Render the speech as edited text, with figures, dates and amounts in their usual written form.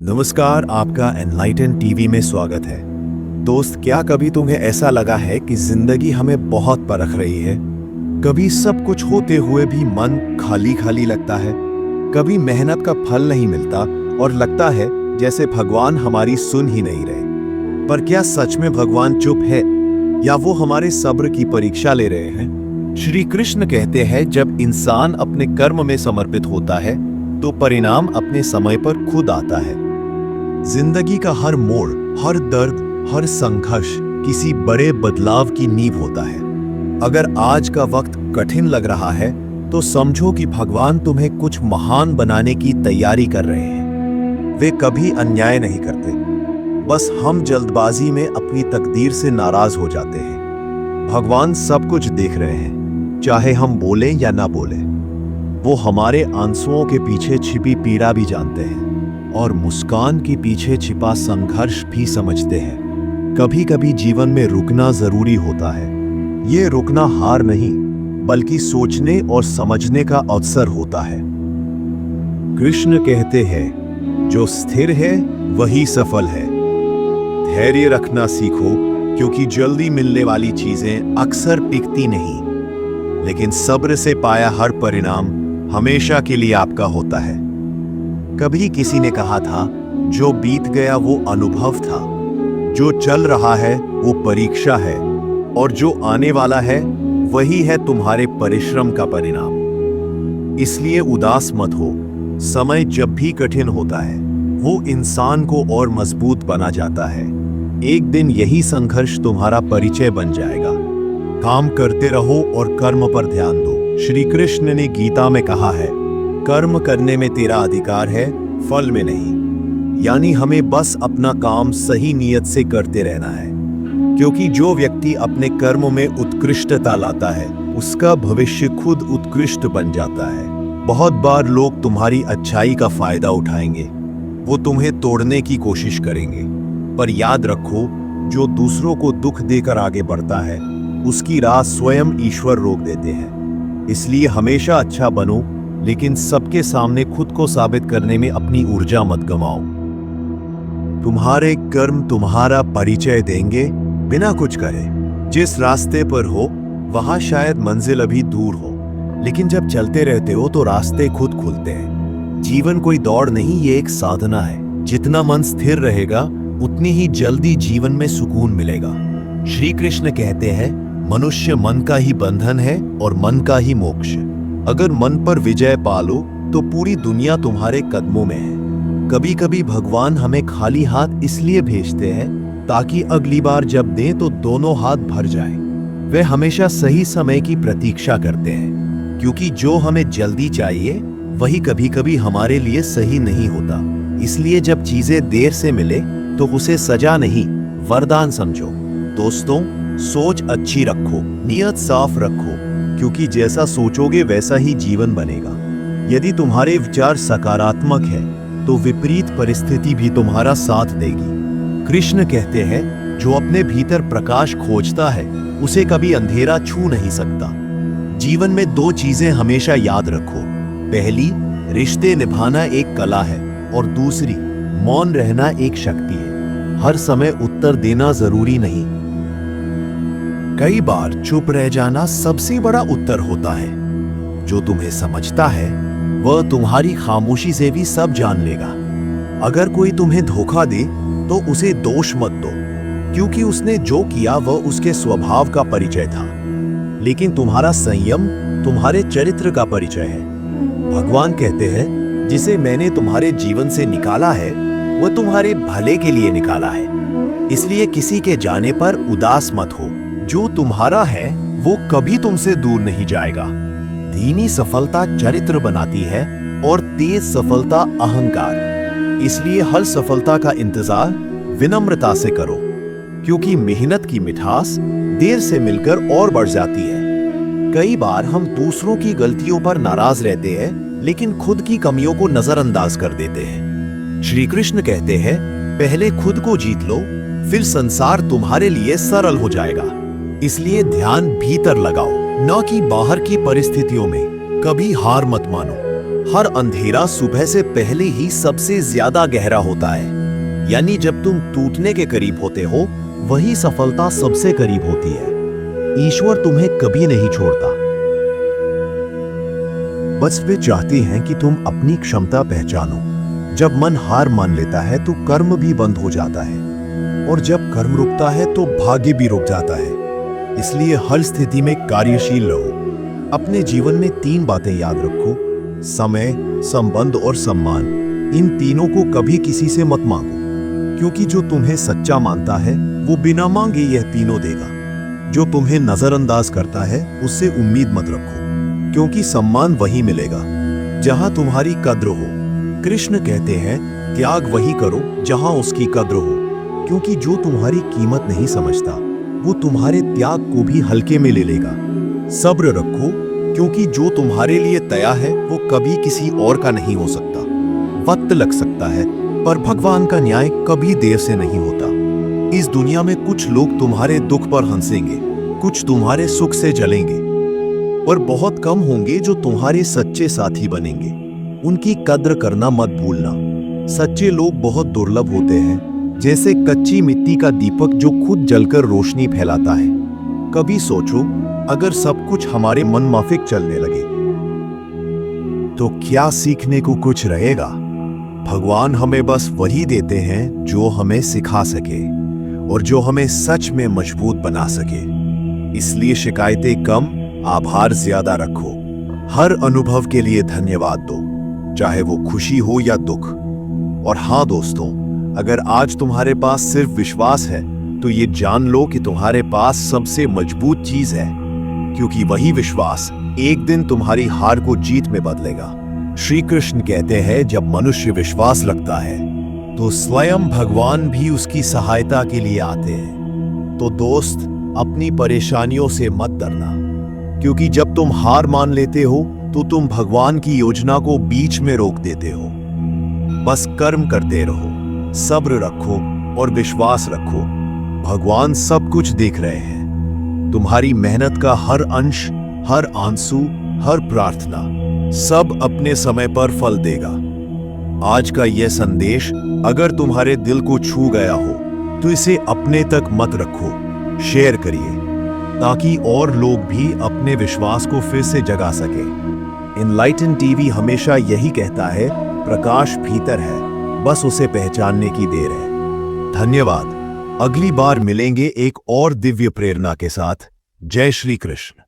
नमस्कार, आपका enlighten TV में स्वागत है। दोस्त, क्या कभी तुम्हें ऐसा लगा है कि जिंदगी हमें बहुत परख रही है? कभी सब कुछ होते हुए भी मन खाली खाली लगता है। कभी मेहनत का फल नहीं मिलता और लगता है जैसे भगवान हमारी सुन ही नहीं रहे। पर क्या सच में भगवान चुप है या वो हमारे सब्र की परीक्षा ले रहे हैं? श्री कृष्ण कहते हैं, जब इंसान अपने कर्म में समर्पित होता है तो परिणाम अपने समय पर खुद आता है। जिंदगी का हर मोड़, हर दर्द, हर संघर्ष किसी बड़े बदलाव की नींव होता है। अगर आज का वक्त कठिन लग रहा है तो समझो कि भगवान तुम्हें कुछ महान बनाने की तैयारी कर रहे हैं। वे कभी अन्याय नहीं करते, बस हम जल्दबाजी में अपनी तकदीर से नाराज हो जाते हैं। भगवान सब कुछ देख रहे हैं, चाहे हम बोलें या ना बोलें। वो हमारे आंसुओं के पीछे छिपी पीड़ा भी जानते हैं और मुस्कान के पीछे छिपा संघर्ष भी समझते हैं। कभी कभी जीवन में रुकना जरूरी होता है। ये रुकना हार नहीं, बल्कि सोचने और समझने का अवसर होता है। कृष्ण कहते हैं, जो स्थिर है वही सफल है। धैर्य रखना सीखो, क्योंकि जल्दी मिलने वाली चीजें अक्सर टिकती नहीं, लेकिन सब्र से पाया हर परिणाम हमेशा के लिए आपका होता है। कभी किसी ने कहा था, जो बीत गया वो अनुभव था, जो चल रहा है वो परीक्षा है, और जो आने वाला है वही है तुम्हारे परिश्रम का परिणाम। इसलिए उदास मत हो। समय जब भी कठिन होता है वो इंसान को और मजबूत बना जाता है। एक दिन यही संघर्ष तुम्हारा परिचय बन जाएगा। काम करते रहो और कर्म पर ध्यान दो। श्री कृष्ण ने गीता में कहा है, कर्म करने में तेरा अधिकार है, फल में नहीं। यानी हमें बस अपना काम सही नियत से करते रहना है, क्योंकि जो व्यक्ति अपने कर्म में उत्कृष्टता लाता है उसका भविष्य खुद उत्कृष्ट बन जाता है। बहुत बार लोग तुम्हारी अच्छाई का फायदा उठाएंगे, वो तुम्हें तोड़ने की कोशिश करेंगे, पर याद रखो, जो दूसरों को दुख देकर आगे बढ़ता है उसकी राह स्वयं ईश्वर रोक देते हैं। इसलिए हमेशा अच्छा बनो, लेकिन सबके सामने खुद को साबित करने में अपनी ऊर्जा मत गंवाओ। तुम्हारे कर्म तुम्हारा परिचय देंगे बिना कुछ कहे। जिस रास्ते पर हो वहां शायद मंजिल अभी दूर हो, लेकिन जब चलते रहते हो तो रास्ते खुद खुलते हैं। जीवन कोई दौड़ नहीं, ये एक साधना है। जितना मन स्थिर रहेगा उतनी ही जल्दी जीवन में सुकून मिलेगा। श्री कृष्ण कहते हैं, मनुष्य मन का ही बंधन है और मन का ही मोक्ष। अगर मन पर विजय पालो तो पूरी दुनिया तुम्हारे कदमों में है। कभी कभी भगवान हमें खाली हाथ इसलिए भेजते हैं ताकि अगली बार जब दें तो दोनों हाथ भर जाएं। वे हमेशा सही समय की प्रतीक्षा करते हैं, क्योंकि जो हमें जल्दी चाहिए वही कभी कभी हमारे लिए सही नहीं होता। इसलिए जब चीजें देर से मिले तो उसे सजा नहीं, वरदान समझो। दोस्तों, सोच अच्छी रखो, नियत साफ रखो, क्योंकि जैसा सोचोगे वैसा ही जीवन बनेगा। यदि तुम्हारे विचार सकारात्मक है तो विपरीत परिस्थिति भी तुम्हारा साथ देगी। कृष्ण कहते हैं, जो अपने भीतर प्रकाश खोजता है उसे कभी अंधेरा छू नहीं सकता। जीवन में दो चीजें हमेशा याद रखो। पहली, रिश्ते निभाना एक कला है, और दूसरी, मौन रहना एक शक्ति है। हर समय उत्तर देना जरूरी नहीं। कई बार चुप रह जाना सबसे बड़ा उत्तर होता है। जो तुम्हें समझता है वह तुम्हारी खामोशी से भी सब जान लेगा। अगर कोई तुम्हें धोखा दे तो उसे दोष मत दो, क्योंकि उसने जो किया वह उसके स्वभाव का परिचय था। लेकिन तुम्हारा संयम तुम्हारे चरित्र का परिचय है। भगवान कहते हैं, जिसे मैंने तुम्हारे जीवन से निकाला है वह तुम्हारे भले के लिए निकाला है। इसलिए किसी के जाने पर उदास मत हो। जो तुम्हारा है वो कभी तुमसे दूर नहीं जाएगा। धीमी सफलता चरित्र बनाती है और तेज सफलता अहंकार। इसलिए हर सफलता का इंतजार विनम्रता से करो, क्योंकि मेहनत की मिठास देर से मिलकर और बढ़ जाती है। कई बार हम दूसरों की गलतियों पर नाराज रहते हैं, लेकिन खुद की कमियों को नजरअंदाज कर देते हैं। श्री कृष्ण कहते हैं, पहले खुद को जीत लो, फिर संसार तुम्हारे लिए सरल हो जाएगा। इसलिए ध्यान भीतर लगाओ, न कि बाहर की परिस्थितियों में। कभी हार मत मानो। हर अंधेरा सुबह से पहले ही सबसे ज्यादा गहरा होता है। यानी जब तुम टूटने के करीब होते हो, वही सफलता सबसे करीब होती है। ईश्वर तुम्हें कभी नहीं छोड़ता। बस वे चाहते हैं कि तुम अपनी क्षमता पहचानो। जब मन हार मान लेता है तो कर्म भी बंद हो जाता है, और जब कर्म रुकता है तो भाग्य भी रुक जाता है। इसलिए हर स्थिति में कार्यशील रहो। अपने जीवन में 3 बातें याद रखो: समय, संबंध और सम्मान। इन तीनों को कभी किसी से मत मांगो, क्योंकि जो तुम्हें सच्चा मानता है वो बिना मांगे यह तीनों देगा। जो तुम्हें नजरअंदाज करता है उससे उम्मीद मत रखो, क्योंकि सम्मान वही मिलेगा जहां तुम्हारी कद्र हो। कृष्ण कहते हैं, त्याग वही करो जहां उसकी कद्र हो, क्योंकि जो तुम्हारी कीमत नहीं समझता वो तुम्हारे त्याग को भी हल्के में ले लेगा। सब्र रखो, क्योंकि जो तुम्हारे लिए तय है वो कभी किसी और का नहीं हो सकता। वक्त लग सकता है, पर भगवान का न्याय कभी देर से नहीं होता। इस दुनिया में कुछ लोग तुम्हारे दुख पर हंसेंगे, कुछ तुम्हारे सुख से जलेंगे, और बहुत कम होंगे जो तुम्हारे सच्चे साथी बनेंगे। उनकी कद्र करना मत भूलना। सच्चे लोग बहुत दुर्लभ होते हैं, जैसे कच्ची मिट्टी का दीपक जो खुद जलकर रोशनी फैलाता है। कभी सोचो, अगर सब कुछ हमारे मन माफिक चलने लगे तो क्या सीखने को कुछ रहेगा? भगवान हमें बस वही देते हैं जो हमें सिखा सके और जो हमें सच में मजबूत बना सके। इसलिए शिकायतें कम, आभार ज्यादा रखो। हर अनुभव के लिए धन्यवाद दो, चाहे वो खुशी हो या दुख। और हाँ दोस्तों, अगर आज तुम्हारे पास सिर्फ विश्वास है तो ये जान लो कि तुम्हारे पास सबसे मजबूत चीज है, क्योंकि वही विश्वास एक दिन तुम्हारी हार को जीत में बदलेगा। श्री कृष्ण कहते हैं, जब मनुष्य विश्वास रखता है तो स्वयं भगवान भी उसकी सहायता के लिए आते हैं। तो दोस्त, अपनी परेशानियों से मत डरना, क्योंकि जब तुम हार मान लेते हो तो तुम भगवान की योजना को बीच में रोक देते हो। बस कर्म करते रहो, सब्र रखो और विश्वास रखो। भगवान सब कुछ देख रहे हैं। तुम्हारी मेहनत का हर अंश, हर आंसू, हर प्रार्थना, सब अपने समय पर फल देगा। आज का यह संदेश अगर तुम्हारे दिल को छू गया हो तो इसे अपने तक मत रखो, शेयर करिए, ताकि और लोग भी अपने विश्वास को फिर से जगा सके। एनलाइटन टीवी हमेशा यही कहता है, प्रकाश भीतर है, बस उसे पहचानने की देर है। धन्यवाद। अगली बार मिलेंगे एक और दिव्य प्रेरणा के साथ। जय श्री कृष्ण।